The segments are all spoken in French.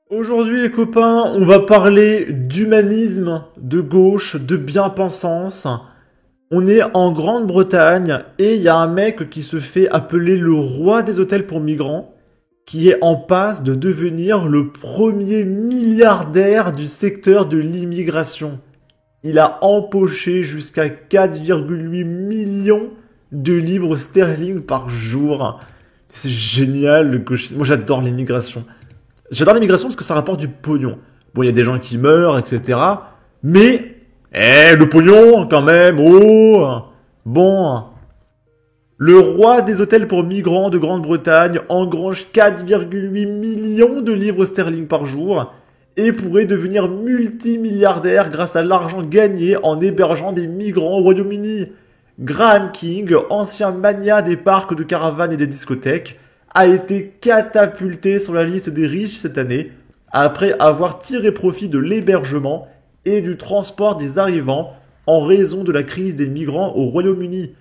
Aujourd'hui, les copains, on va parler d'humanisme, de gauche, de bien-pensance. On est en Grande-Bretagne et il y a un mec qui se fait appeler le roi des hôtels pour migrants, qui est en passe de devenir le premier milliardaire du secteur de l'immigration. Il a empoché jusqu'à 4,8 millions de livres sterling par jour. C'est génial, le gauchisme. Moi, j'adore l'immigration. J'adore l'immigration parce que ça rapporte du pognon. Bon, il y a des gens qui meurent, etc. Mais, le pognon, quand même, oh. Bon. Le roi des hôtels pour migrants de Grande-Bretagne engrange 4,8 millions de livres sterling par jour et pourrait devenir multimilliardaire grâce à l'argent gagné en hébergeant des migrants au Royaume-Uni. Graham King, ancien magnat des parcs de caravanes et des discothèques, a été catapulté sur la liste des riches cette année après avoir tiré profit de l'hébergement et du transport des arrivants en raison de la crise des migrants au Royaume-Uni.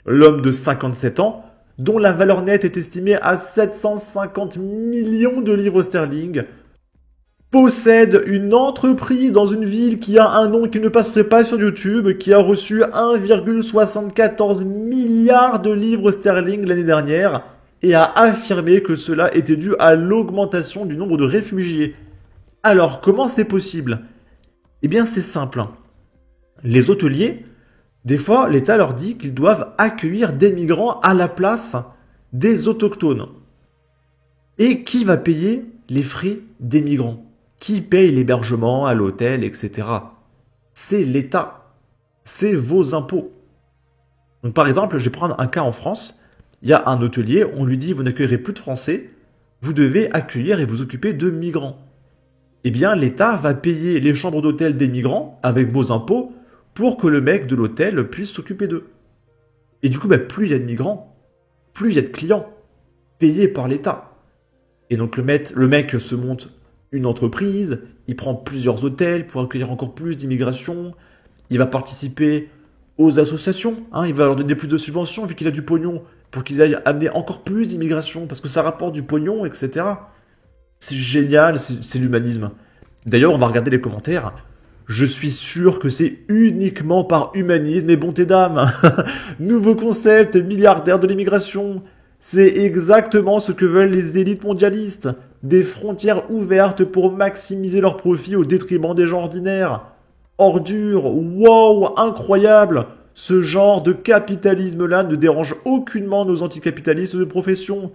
L'homme de 57 ans, dont la valeur nette est estimée à 750 millions de livres sterling, possède une entreprise dans une ville qui a un nom qui ne passerait pas sur YouTube, qui a reçu 1,74 milliard de livres sterling l'année dernière, et a affirmé que cela était dû à l'augmentation du nombre de réfugiés. Alors, comment c'est possible? Eh bien, c'est simple. Les hôteliers, des fois, l'État leur dit qu'ils doivent accueillir des migrants à la place des autochtones. Et qui va payer les frais des migrants? Qui paye l'hébergement à l'hôtel, etc. C'est l'État. C'est vos impôts. Donc, par exemple, je vais prendre un cas en France. Il y a un hôtelier, on lui dit vous n'accueillerez plus de Français, vous devez accueillir et vous occuper de migrants. Eh bien, l'État va payer les chambres d'hôtel des migrants avec vos impôts pour que le mec de l'hôtel puisse s'occuper d'eux. Et du coup, plus il y a de migrants, plus il y a de clients payés par l'État. Et donc le mec se monte une entreprise, il prend plusieurs hôtels pour accueillir encore plus d'immigration, il va participer aux associations, il va leur donner plus de subventions vu qu'il a du pognon pour qu'ils aillent amener encore plus d'immigration parce que ça rapporte du pognon, etc. C'est génial, c'est l'humanisme. D'ailleurs, on va regarder les commentaires. Je suis sûr que c'est uniquement par humanisme et bonté d'âme. Nouveau concept milliardaire de l'immigration. C'est exactement ce que veulent les élites mondialistes. Des frontières ouvertes pour maximiser leurs profits au détriment des gens ordinaires. Ordure, wow, incroyable. Ce genre de capitalisme-là ne dérange aucunement nos anticapitalistes de profession.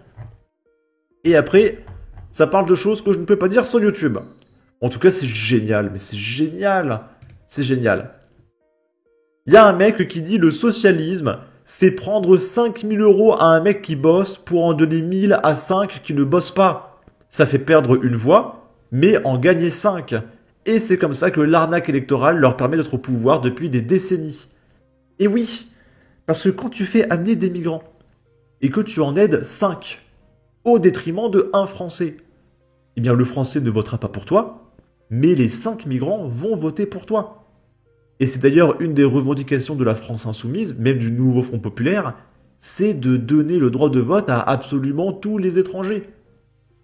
Et après, ça parle de choses que je ne peux pas dire sur YouTube. En tout cas, c'est génial, mais c'est génial. C'est génial. Il y a un mec qui dit le socialisme, c'est prendre 5000 € à un mec qui bosse pour en donner 1000 à 5 qui ne bossent pas. Ça fait perdre une voix, mais en gagner 5. Et c'est comme ça que l'arnaque électorale leur permet d'être au pouvoir depuis des décennies. Et oui, parce que quand tu fais amener des migrants, et que tu en aides 5, au détriment de un Français, eh bien le Français ne votera pas pour toi, mais les 5 migrants vont voter pour toi. Et c'est d'ailleurs une des revendications de la France insoumise, même du nouveau Front populaire, c'est de donner le droit de vote à absolument tous les étrangers,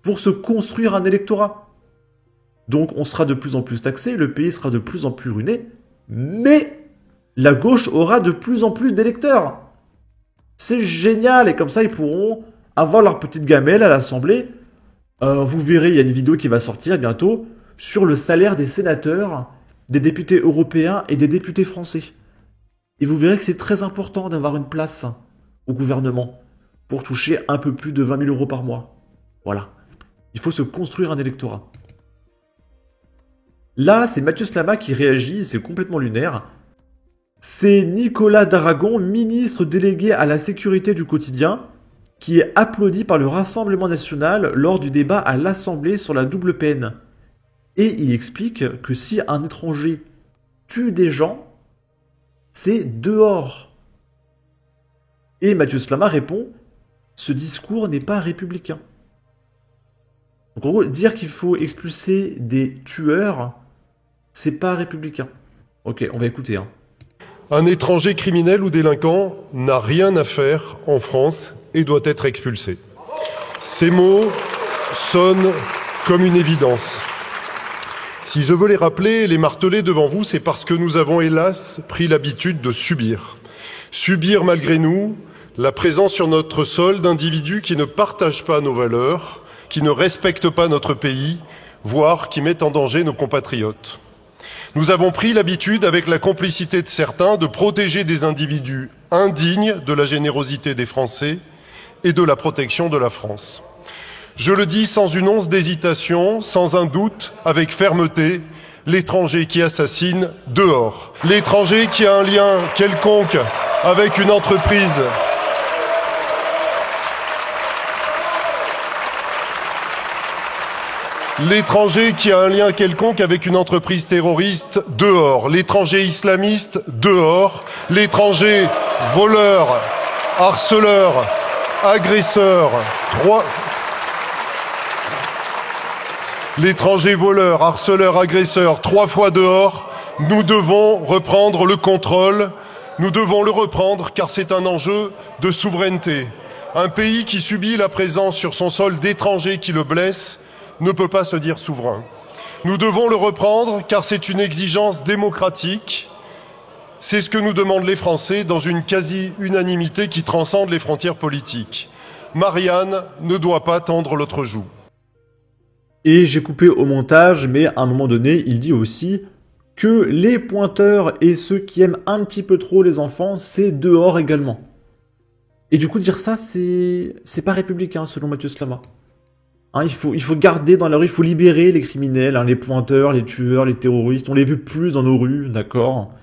pour se construire un électorat. Donc on sera de plus en plus taxé, le pays sera de plus en plus ruiné, mais la gauche aura de plus en plus d'électeurs. C'est génial, et comme ça ils pourront avoir leur petite gamelle à l'Assemblée. Vous verrez, il y a une vidéo qui va sortir bientôt sur le salaire des sénateurs, des députés européens et des députés français. Et vous verrez que c'est très important d'avoir une place au gouvernement pour toucher un peu plus de 20 000 € par mois. Voilà. Il faut se construire un électorat. Là, c'est Mathieu Slama qui réagit, c'est complètement lunaire. C'est Nicolas Daragon, ministre délégué à la sécurité du quotidien, qui est applaudi par le Rassemblement national lors du débat à l'Assemblée sur la double peine. Et il explique que si un étranger tue des gens, c'est dehors. Et Mathieu Slama répond « Ce discours n'est pas républicain ». Donc en gros, dire qu'il faut expulser des tueurs, c'est pas républicain. Ok, on va écouter. Un étranger criminel ou délinquant n'a rien à faire en France et doit être expulsé. Ces mots sonnent comme une évidence. Si je veux les rappeler et les marteler devant vous, c'est parce que nous avons hélas pris l'habitude de subir. Subir malgré nous la présence sur notre sol d'individus qui ne partagent pas nos valeurs, qui ne respectent pas notre pays, voire qui mettent en danger nos compatriotes. Nous avons pris l'habitude, avec la complicité de certains, de protéger des individus indignes de la générosité des Français et de la protection de la France. Je le dis sans une once d'hésitation, sans un doute, avec fermeté, l'étranger qui assassine, dehors. L'étranger qui a un lien quelconque avec une entreprise L'étranger qui a un lien quelconque avec une entreprise terroriste, dehors. L'étranger islamiste, dehors. L'étranger voleur, harceleur, agresseur, L'étranger voleur, harceleur, agresseur, 3 fois dehors. Nous devons reprendre le contrôle. Nous devons le reprendre car c'est un enjeu de souveraineté. Un pays qui subit la présence sur son sol d'étrangers qui le blessent ne peut pas se dire souverain. Nous devons le reprendre car c'est une exigence démocratique. C'est ce que nous demandent les Français dans une quasi-unanimité qui transcende les frontières politiques. Marianne ne doit pas tendre l'autre joue. Et j'ai coupé au montage, mais à un moment donné, il dit aussi que les pointeurs et ceux qui aiment un petit peu trop les enfants, c'est dehors également. Et du coup, dire ça, c'est pas républicain, selon Mathieu Slama. Hein, il faut garder dans la rue, il faut libérer les criminels, hein, les pointeurs, les tueurs, les terroristes. On les veut plus dans nos rues, d'accord.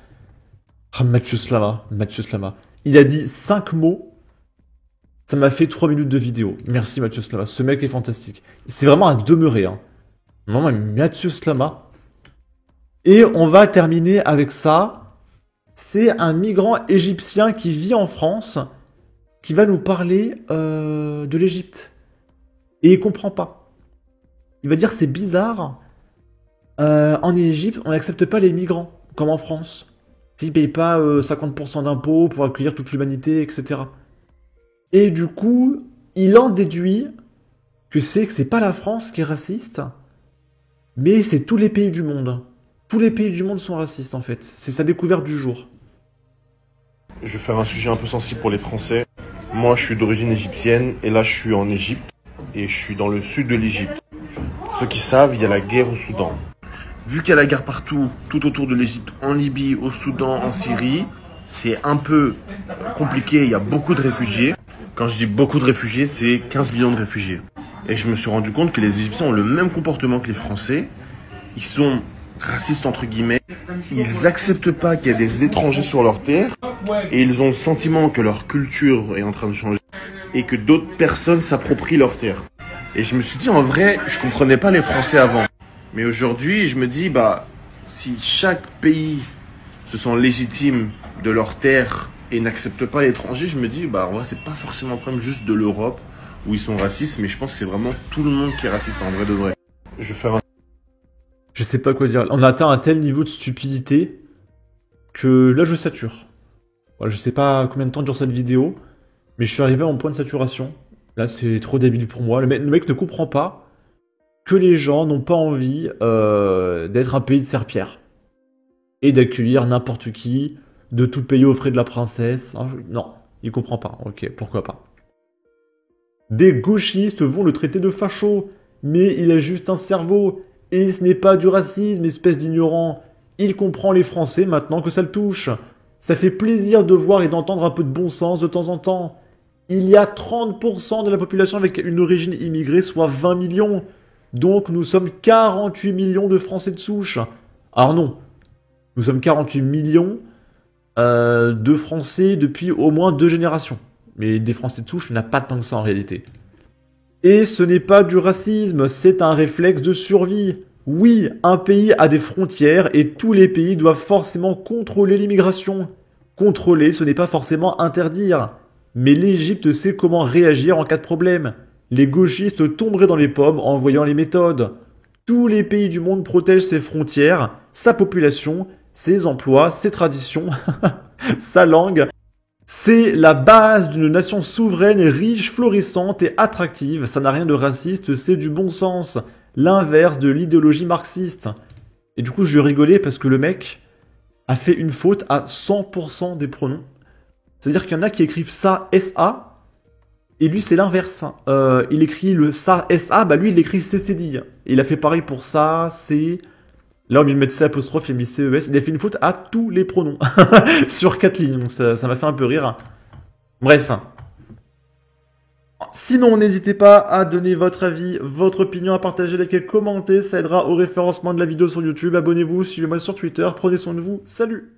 Ah, Mathieu Slama. Il a dit 5 mots. Ça m'a fait 3 minutes de vidéo. Merci Mathieu Slama. Ce mec est fantastique. C'est vraiment à demeurer. Hein. Vraiment, Mathieu Slama. Et on va terminer avec ça. C'est un migrant égyptien qui vit en France, qui va nous parler de l'Égypte. Et il comprend pas. Il va dire c'est bizarre. En Égypte, on n'accepte pas les migrants, comme en France. Ils ne payent pas 50% d'impôts pour accueillir toute l'humanité, etc. Et du coup, il en déduit que c'est pas la France qui est raciste, mais c'est tous les pays du monde. Tous les pays du monde sont racistes, en fait. C'est sa découverte du jour. Je vais faire un sujet un peu sensible pour les Français. Moi, je suis d'origine égyptienne, et là, je suis en Égypte. Et je suis dans le sud de l'Égypte. Pour ceux qui savent, il y a la guerre au Soudan. Vu qu'il y a la guerre partout, tout autour de l'Égypte, en Libye, au Soudan, en Syrie, c'est un peu compliqué, il y a beaucoup de réfugiés. Quand je dis beaucoup de réfugiés, c'est 15 millions de réfugiés. Et je me suis rendu compte que les Égyptiens ont le même comportement que les Français. Ils sont racistes entre guillemets. Ils n'acceptent pas qu'il y ait des étrangers sur leur terre. Et ils ont le sentiment que leur culture est en train de changer. Et que d'autres personnes s'approprient leur terre. Et je me suis dit, en vrai, je comprenais pas les Français avant. Mais aujourd'hui, je me dis, si chaque pays se sent légitime de leur terre et n'accepte pas l'étranger, je me dis, en vrai, c'est pas forcément un problème juste de l'Europe où ils sont racistes, mais je pense que c'est vraiment tout le monde qui est raciste, en vrai de vrai. Je vais faire un... Je sais pas quoi dire. On a atteint un tel niveau de stupidité que là, je sature. Voilà, je sais pas combien de temps dure cette vidéo, mais je suis arrivé à mon point de saturation. Là, c'est trop débile pour moi. Le mec ne comprend pas que les gens n'ont pas envie d'être un pays de serpillère. Et d'accueillir n'importe qui, de tout payer aux frais de la princesse. Hein, non, il comprend pas. Ok, pourquoi pas. Des gauchistes vont le traiter de facho. Mais il a juste un cerveau. Et ce n'est pas du racisme, espèce d'ignorant. Il comprend les Français maintenant que ça le touche. Ça fait plaisir de voir et d'entendre un peu de bon sens de temps en temps. Il y a 30% de la population avec une origine immigrée, soit 20 millions. Donc nous sommes 48 millions de Français de souche. Alors non, nous sommes 48 millions de Français depuis au moins 2 générations. Mais des Français de souche, il n'y en a pas tant que ça en réalité. Et ce n'est pas du racisme, c'est un réflexe de survie. Oui, un pays a des frontières et tous les pays doivent forcément contrôler l'immigration. Contrôler, ce n'est pas forcément interdire. Mais l'Égypte sait comment réagir en cas de problème. Les gauchistes tomberaient dans les pommes en voyant les méthodes. Tous les pays du monde protègent ses frontières, sa population, ses emplois, ses traditions, sa langue. C'est la base d'une nation souveraine, riche, florissante et attractive. Ça n'a rien de raciste, c'est du bon sens. L'inverse de l'idéologie marxiste. Et du coup, je rigolais parce que le mec a fait une faute à 100% des pronoms. C'est-à-dire qu'il y en a qui écrivent ça SA, et lui c'est l'inverse. Il écrit le ça SA, bah lui il écrit CCD. Et il a fait pareil pour ça, C. Là au lieu de mettre C apostrophe, il a mis CES. Il a fait une faute à tous les pronoms. Sur 4 lignes, donc ça m'a fait un peu rire. Bref. Sinon, n'hésitez pas à donner votre avis, votre opinion, à partager, liker, commenter. Ça aidera au référencement de la vidéo sur YouTube. Abonnez-vous, suivez-moi sur Twitter. Prenez soin de vous. Salut!